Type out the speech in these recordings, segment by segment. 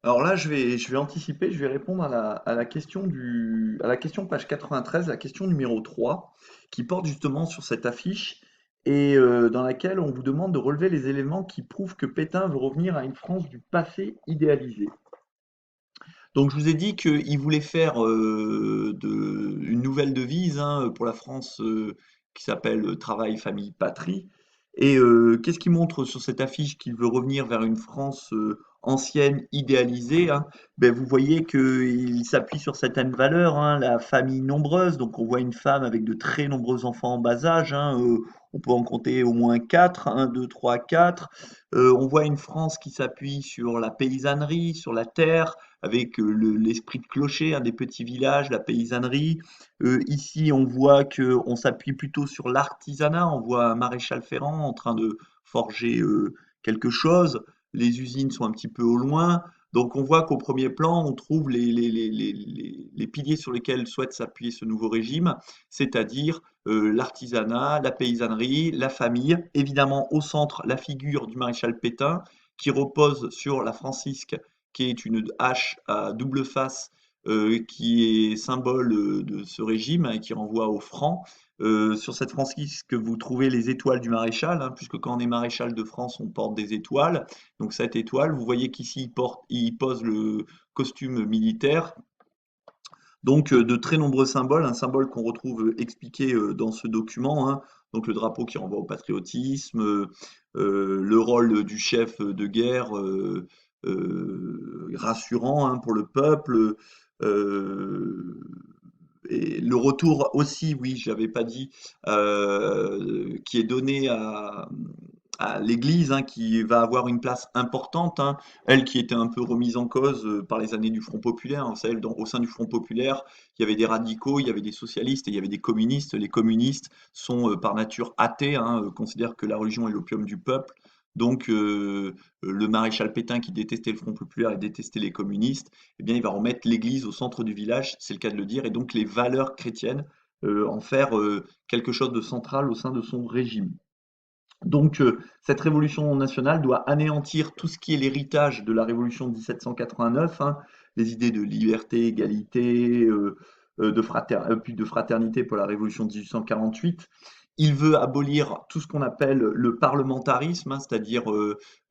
Alors là, je vais anticiper, je vais répondre à la question page 93, la question numéro 3, qui porte justement sur cette affiche et dans laquelle on vous demande de relever les éléments qui prouvent que Pétain veut revenir à une France du passé idéalisée. Donc je vous ai dit qu'il voulait faire une nouvelle devise hein, pour la France qui s'appelle Travail, Famille, Patrie. Et qu'est-ce qu'il montre sur cette affiche qu'il veut revenir vers une France ancienne, idéalisée hein. Ben, vous voyez qu'il s'appuie sur certaines valeurs, hein, la famille nombreuse. Donc on voit une femme avec de très nombreux enfants en bas âge, hein, on peut en compter au moins 4, 1, 2, 3, 4. On voit une France qui s'appuie sur la paysannerie, sur la terre avec l'esprit de clocher, hein, des petits villages, la paysannerie. Ici, on voit qu'on s'appuie plutôt sur l'artisanat. On voit un maréchal Ferrand en train de forger quelque chose. Les usines sont un petit peu au loin. Donc on voit qu'au premier plan, on trouve les piliers sur lesquels souhaite s'appuyer ce nouveau régime, c'est-à-dire l'artisanat, la paysannerie, la famille, évidemment au centre la figure du maréchal Pétain qui repose sur la francisque qui est une hache à double face qui est symbole de ce régime et qui renvoie au franc. Sur cette francisque, vous trouvez les étoiles du maréchal, hein, puisque quand on est maréchal de France, on porte des étoiles. Donc cette étoile, vous voyez qu'ici, il pose le costume militaire. Donc de très nombreux symboles, un symbole qu'on retrouve expliqué dans ce document, hein. Donc le drapeau qui renvoie au patriotisme, le rôle du chef de guerre rassurant hein, pour le peuple, euh, et le retour aussi, oui, je l'avais pas dit, qui est donné à l'Église, hein, qui va avoir une place importante, hein, elle qui était un peu remise en cause par les années du Front populaire. Hein, vous savez, au sein du Front populaire, il y avait des radicaux, il y avait des socialistes et il y avait des communistes. Les communistes sont par nature athées, hein, considèrent que la religion est l'opium du peuple. Donc le maréchal Pétain qui détestait le Front populaire et détestait les communistes, eh bien il va remettre l'Église au centre du village, c'est le cas de le dire, et donc les valeurs chrétiennes, en faire quelque chose de central au sein de son régime. Donc, cette révolution nationale doit anéantir tout ce qui est l'héritage de la révolution de 1789, hein, les idées de liberté, égalité, puis de fraternité pour la révolution de 1848. Il veut abolir tout ce qu'on appelle le parlementarisme, hein, c'est-à-dire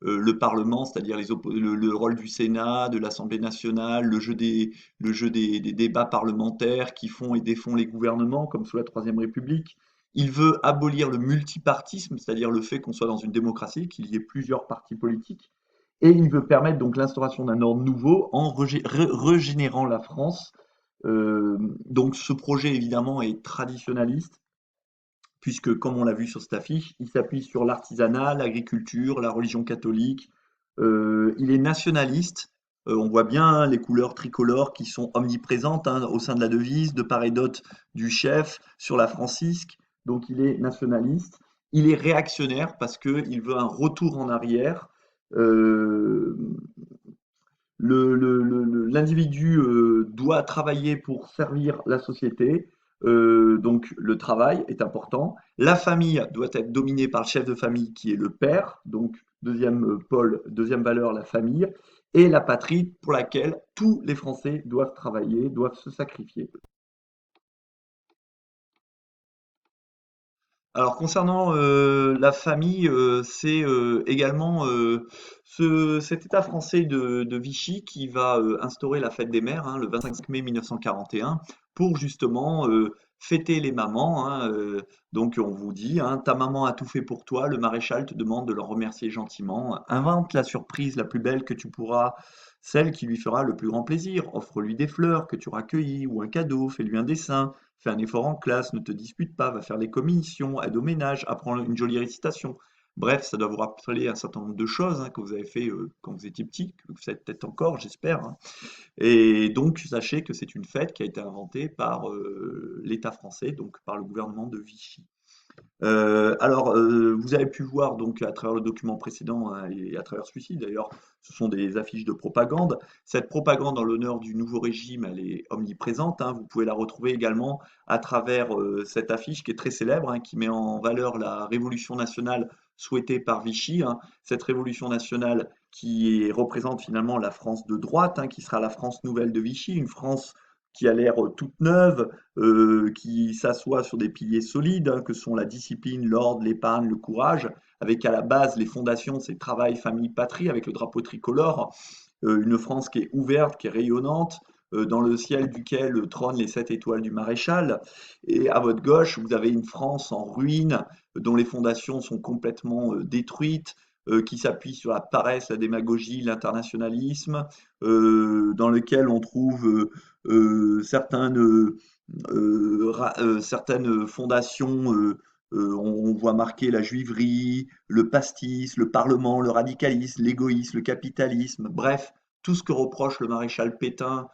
le Parlement, c'est-à-dire le rôle du Sénat, de l'Assemblée nationale, le jeu des débats parlementaires qui font et défont les gouvernements, comme sous la Troisième République. Il veut abolir le multipartisme, c'est-à-dire le fait qu'on soit dans une démocratie, qu'il y ait plusieurs partis politiques. Et il veut permettre donc l'instauration d'un ordre nouveau en régénérant la France. Donc ce projet évidemment est traditionnaliste, puisque comme on l'a vu sur cette affiche, il s'appuie sur l'artisanat, l'agriculture, la religion catholique. Il est nationaliste. On voit bien les couleurs tricolores qui sont omniprésentes hein, au sein de la devise, de part et d'autre du chef, sur la francisque. Donc il est nationaliste. Il est réactionnaire parce qu'il veut un retour en arrière. Euh, L'individu doit travailler pour servir la société. Donc le travail est important. La famille doit être dominée par le chef de famille qui est le père. Donc deuxième pôle, deuxième valeur, la famille. Et la patrie pour laquelle tous les Français doivent travailler, doivent se sacrifier. Alors concernant la famille, c'est également cet État français de Vichy qui va instaurer la fête des mères hein, le 25 mai 1941 pour justement fêter les mamans. Hein, donc on vous dit, hein, ta maman a tout fait pour toi, le maréchal te demande de le remercier gentiment. Invente la surprise la plus belle que tu pourras, celle qui lui fera le plus grand plaisir. Offre-lui des fleurs que tu auras cueillies ou un cadeau, fais-lui un dessin. Fais un effort en classe, ne te dispute pas, va faire les commissions, aide au ménage, apprends une jolie récitation. Bref, ça doit vous rappeler un certain nombre de choses hein, que vous avez fait quand vous étiez petit, que vous faites peut-être encore, j'espère. Hein. Et donc, sachez que c'est une fête qui a été inventée par l'État français, donc par le gouvernement de Vichy. Alors, vous avez pu voir donc à travers le document précédent hein, et à travers celui-ci d'ailleurs, ce sont des affiches de propagande. Cette propagande en l'honneur du nouveau régime, elle est omniprésente. Hein. Vous pouvez la retrouver également à travers cette affiche qui est très célèbre, hein, qui met en valeur la Révolution nationale souhaitée par Vichy, hein, cette révolution nationale représente finalement la France de droite, hein, qui sera la France nouvelle de Vichy, une France qui a l'air toute neuve, qui s'assoit sur des piliers solides, hein, que sont la discipline, l'ordre, l'épargne, le courage, avec à la base les fondations, c'est travail, famille, patrie, avec le drapeau tricolore, une France qui est ouverte, qui est rayonnante, dans le ciel duquel trônent les 7 étoiles du maréchal. Et à votre gauche, vous avez une France en ruine, dont les fondations sont complètement détruites, qui s'appuie sur la paresse, la démagogie, l'internationalisme, dans lequel on trouve certaines fondations, on voit marquer la juiverie, le pastis, le parlement, le radicalisme, l'égoïsme, le capitalisme, bref, tout ce que reproche le maréchal Pétain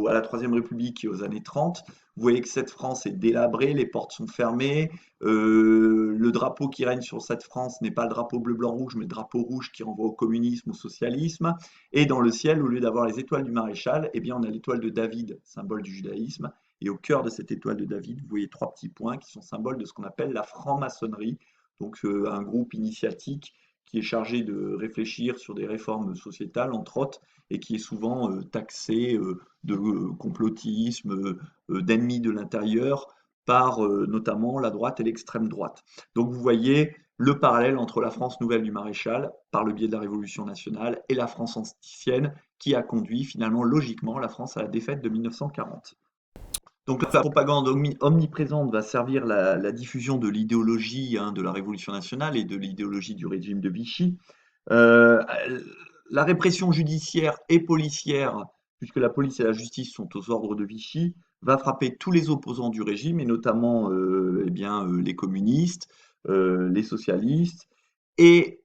à la Troisième République et aux années 30. Vous voyez que cette France est délabrée, les portes sont fermées, le drapeau qui règne sur cette France n'est pas le drapeau bleu-blanc-rouge, mais le drapeau rouge qui renvoie au communisme, au socialisme. Et dans le ciel, au lieu d'avoir les étoiles du maréchal, eh bien, on a l'étoile de David, symbole du judaïsme. Et au cœur de cette étoile de David, vous voyez 3 petits points qui sont symboles de ce qu'on appelle la franc-maçonnerie, donc un groupe initiatique qui est chargé de réfléchir sur des réformes sociétales, entre autres, et qui est souvent taxé de complotisme, d'ennemis de l'intérieur, par notamment la droite et l'extrême droite. Donc vous voyez le parallèle entre la France nouvelle du maréchal, par le biais de la Révolution nationale, et la France ancienne, qui a conduit finalement logiquement la France à la défaite de 1940. Donc la propagande omniprésente va servir la diffusion de l'idéologie, hein, de la Révolution nationale et de l'idéologie du régime de Vichy. Euh, la répression judiciaire et policière, puisque la police et la justice sont aux ordres de Vichy, va frapper tous les opposants du régime, et notamment les communistes, les socialistes, et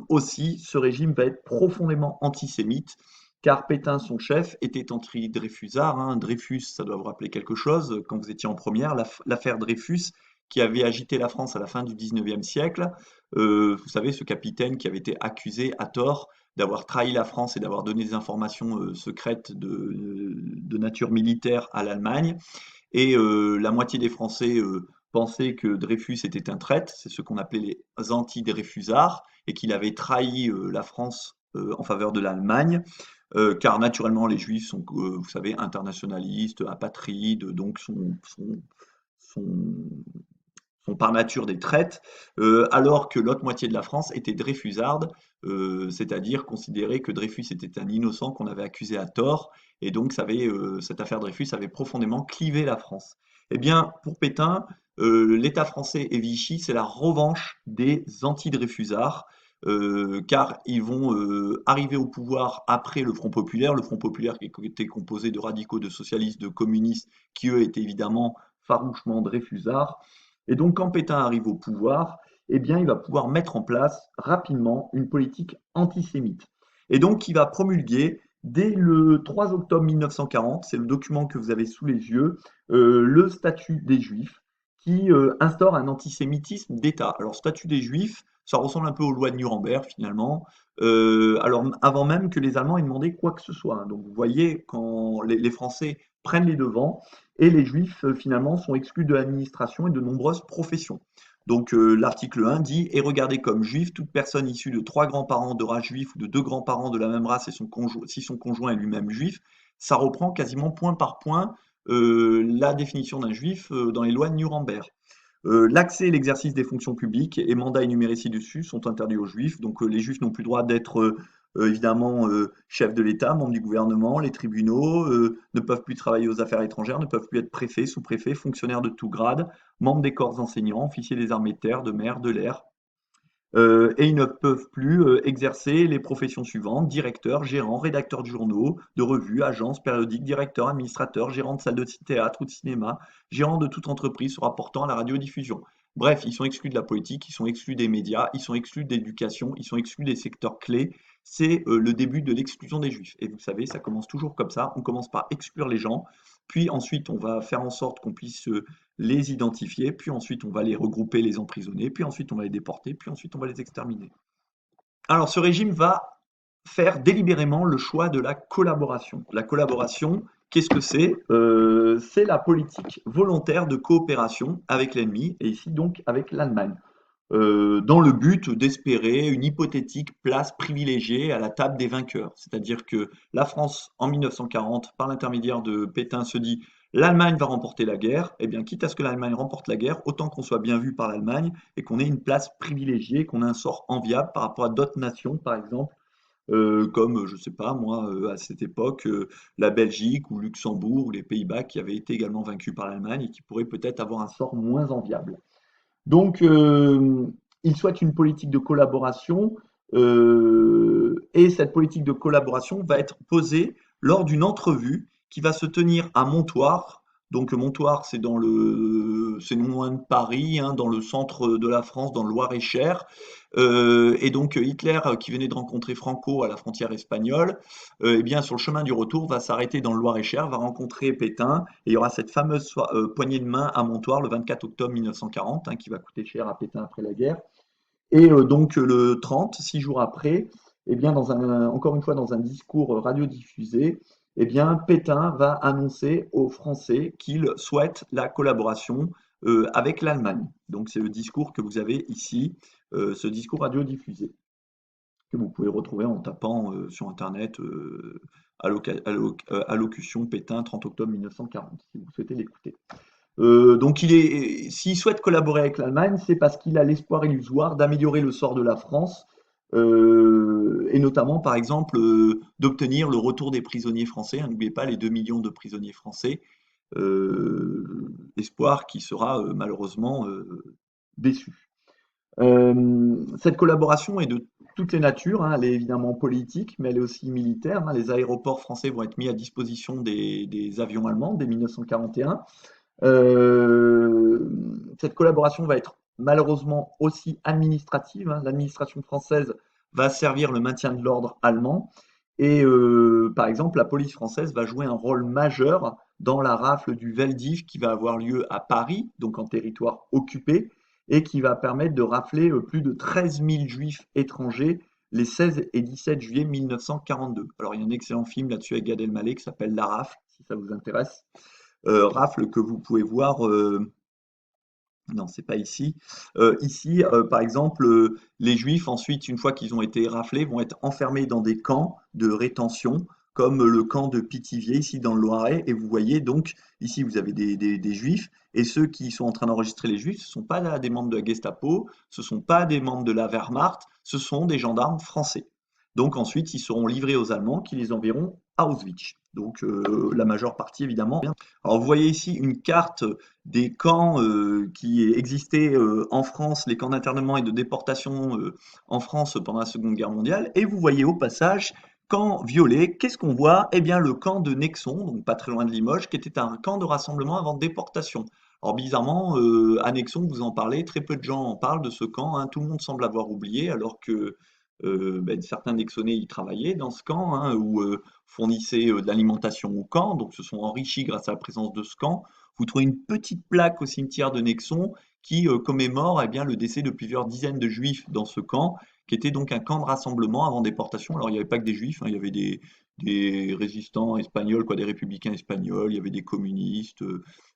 aussi ce régime va être profondément antisémite, car Pétain, son chef, était anti-Dreyfusard, hein. Dreyfus, ça doit vous rappeler quelque chose, quand vous étiez en première, l'affaire Dreyfus, qui avait agité la France à la fin du 19e siècle. Vous savez, ce capitaine qui avait été accusé à tort d'avoir trahi la France et d'avoir donné des informations secrètes de nature militaire à l'Allemagne. Et la moitié des Français pensaient que Dreyfus était un traître, c'est ce qu'on appelait les anti-Dreyfusards, et qu'il avait trahi la France en faveur de l'Allemagne, car naturellement les Juifs sont, vous savez, internationalistes, apatrides, donc sont, sont par nature des traîtres, alors que l'autre moitié de la France était dreyfusarde, c'est-à-dire considérer que Dreyfus était un innocent qu'on avait accusé à tort, et donc cette affaire Dreyfus avait profondément clivé la France. Eh bien, pour Pétain, l'État français et Vichy, c'est la revanche des anti-dreyfusards, car ils vont arriver au pouvoir après le Front populaire qui était composé de radicaux, de socialistes, de communistes, qui eux étaient évidemment farouchement dreyfusards. Et donc, quand Pétain arrive au pouvoir, eh bien, il va pouvoir mettre en place rapidement une politique antisémite. Et donc, il va promulguer, dès le 3 octobre 1940, c'est le document que vous avez sous les yeux, le statut des Juifs, qui instaure un antisémitisme d'État. Alors, statut des Juifs, ça ressemble un peu aux lois de Nuremberg, finalement, alors avant même que les Allemands aient demandé quoi que ce soit, hein. Donc, vous voyez, quand les Français prennent les devants, et les juifs, finalement, sont exclus de l'administration et de nombreuses professions. Donc l'article 1 dit: est regardé comme juif toute personne issue de 3 grands-parents de race juive ou de 2 grands-parents de la même race et si son conjoint est lui-même juif. Ça reprend quasiment point par point la définition d'un juif dans les lois de Nuremberg. L'accès et l'exercice des fonctions publiques et mandats énumérés ci-dessus sont interdits aux juifs. Donc les juifs n'ont plus le droit d'être évidemment chefs de l'État, membres du gouvernement, les tribunaux ne peuvent plus travailler aux affaires étrangères, ne peuvent plus être préfets, sous-préfets, fonctionnaires de tout grade, membres des corps enseignants, officiers des armées de terre, de mer, de l'air. Et ils ne peuvent plus exercer les professions suivantes: directeur, gérant, rédacteur de journaux, de revues, agences, périodiques, directeur, administrateur, gérant de salle de théâtre ou de cinéma, gérant de toute entreprise se rapportant à la radiodiffusion. Bref, ils sont exclus de la politique, ils sont exclus des médias, ils sont exclus de l'éducation, ils sont exclus des secteurs clés. C'est le début de l'exclusion des juifs. Et vous savez, ça commence toujours comme ça. On commence par exclure les gens, puis ensuite on va faire en sorte qu'on puisse les identifier, puis ensuite on va les regrouper, les emprisonner, puis ensuite on va les déporter, puis ensuite on va les exterminer. Alors ce régime va faire délibérément le choix de la collaboration. La collaboration, qu'est-ce que c'est? C'est la politique volontaire de coopération avec l'ennemi, et ici donc avec l'Allemagne. dans le but d'espérer une hypothétique place privilégiée à la table des vainqueurs. C'est-à-dire que la France, en 1940, par l'intermédiaire de Pétain, se dit l'Allemagne va remporter la guerre. Eh bien, quitte à ce que l'Allemagne remporte la guerre, autant qu'on soit bien vu par l'Allemagne et qu'on ait une place privilégiée, qu'on ait un sort enviable par rapport à d'autres nations, par exemple, comme, je sais pas moi, à cette époque, la Belgique ou Luxembourg ou les Pays-Bas qui avaient été également vaincus par l'Allemagne et qui pourraient peut-être avoir un sort moins enviable. Donc, il souhaite une politique de collaboration et cette politique de collaboration va être posée lors d'une entrevue qui va se tenir à Montoire. Donc, Montoire, c'est non loin de Paris, hein, dans le centre de la France, dans le Loir-et-Cher. Et donc, Hitler, qui venait de rencontrer Franco à la frontière espagnole, eh bien, sur le chemin du retour, va s'arrêter dans le Loir-et-Cher, va rencontrer Pétain, et il y aura cette fameuse poignée de main à Montoire le 24 octobre 1940, hein, qui va coûter cher à Pétain après la guerre. Et donc le 30, 6 jours après, eh bien, encore une fois dans un discours radiodiffusé, eh bien, Pétain va annoncer aux Français qu'il souhaite la collaboration avec l'Allemagne. Donc c'est le discours que vous avez ici, ce discours radiodiffusé, que vous pouvez retrouver en tapant sur Internet allocution Pétain 30 octobre 1940, si vous souhaitez l'écouter. Donc s'il souhaite collaborer avec l'Allemagne, c'est parce qu'il a l'espoir illusoire d'améliorer le sort de la France, et notamment, par exemple, d'obtenir le retour des prisonniers français. Hein, n'oubliez pas les 2 millions de prisonniers français, espoir qui sera malheureusement déçu. Cette collaboration est de toutes les natures, hein, elle est évidemment politique, mais elle est aussi militaire. Hein. Les aéroports français vont être mis à disposition des avions allemands dès 1941. Cette collaboration va être malheureusement aussi administrative. Hein. L'administration française va servir le maintien de l'ordre allemand. Et par exemple, la police française va jouer un rôle majeur dans la rafle du Veldiv qui va avoir lieu à Paris, donc en territoire occupé, et qui va permettre de rafler plus de 13 000 juifs étrangers les 16 et 17 juillet 1942. Alors il y a un excellent film là-dessus avec Gad Elmaleh qui s'appelle La Rafle, si ça vous intéresse. Rafle que vous pouvez voir. Non, c'est pas ici. Ici, par exemple, les Juifs, ensuite, une fois qu'ils ont été raflés, vont être enfermés dans des camps de rétention, comme le camp de Pithiviers, ici dans le Loiret. Et vous voyez donc, ici, vous avez des Juifs, et ceux qui sont en train d'enregistrer les Juifs, ce ne sont pas des membres de la Gestapo, ce ne sont pas des membres de la Wehrmacht, ce sont des gendarmes français. Donc ensuite, ils seront livrés aux Allemands qui les enverront à Auschwitz. Donc la majeure partie, évidemment. Alors vous voyez ici une carte des camps qui existaient en France, les camps d'internement et de déportation en France pendant la Seconde Guerre mondiale. Et vous voyez au passage, camp violet, qu'est-ce qu'on voit? Eh bien le camp de Nexon, donc pas très loin de Limoges, qui était un camp de rassemblement avant déportation. Alors bizarrement, à Nexon, vous en parlez, très peu de gens en parlent de ce camp, hein, tout le monde semble avoir oublié, alors que certains Nexonais y travaillaient dans ce camp, hein, ou fournissaient de l'alimentation au camp, donc se sont enrichis grâce à la présence de ce camp. Vous trouvez une petite plaque au cimetière de Nexon qui commémore eh bien, le décès de plusieurs dizaines de juifs dans ce camp, qui était donc un camp de rassemblement avant déportation. Alors il n'y avait pas que des juifs, hein, il y avait des résistants espagnols, quoi, des républicains espagnols, il y avait des communistes,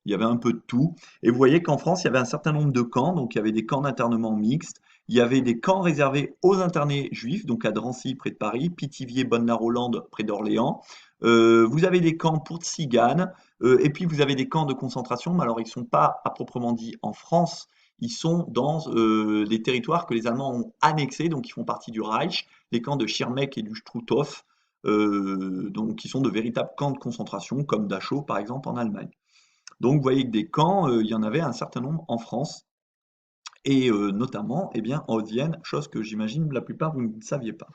il y avait un peu de tout. Et vous voyez qu'en France, il y avait un certain nombre de camps, donc il y avait des camps d'internement mixtes, il y avait des camps réservés aux internés juifs, donc à Drancy près de Paris, Pithiviers, Bonne-la-Rolande près d'Orléans. Vous avez des camps pour tziganes, et puis vous avez des camps de concentration, mais alors ils ne sont pas à proprement dit en France, ils sont dans des territoires que les Allemands ont annexés, donc qui font partie du Reich, les camps de Schirmeck et du Struthof, donc qui sont de véritables camps de concentration, comme Dachau par exemple en Allemagne. Donc vous voyez que des camps, il y en avait un certain nombre en France, et notamment eh bien, en Vienne, chose que j'imagine la plupart vous ne saviez pas.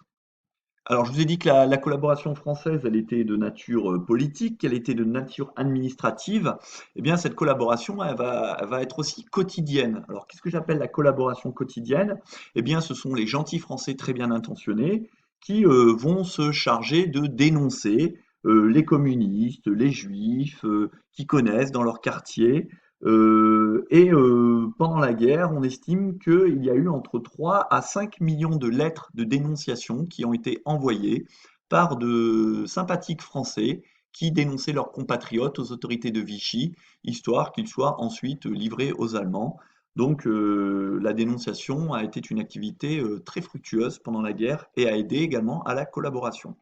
Alors, je vous ai dit que la collaboration française, elle était de nature politique, qu'elle était de nature administrative. Eh bien, cette collaboration, elle va être aussi quotidienne. Alors, qu'est-ce que j'appelle la collaboration quotidienne? Eh bien, ce sont les gentils Français très bien intentionnés qui vont se charger de dénoncer les communistes, les juifs, qui connaissent dans leur quartier. Pendant la guerre, on estime qu'il y a eu entre 3 à 5 millions de lettres de dénonciation qui ont été envoyées par de sympathiques Français qui dénonçaient leurs compatriotes aux autorités de Vichy, histoire qu'ils soient ensuite livrés aux Allemands. Donc la dénonciation a été une activité très fructueuse pendant la guerre et a aidé également à la collaboration.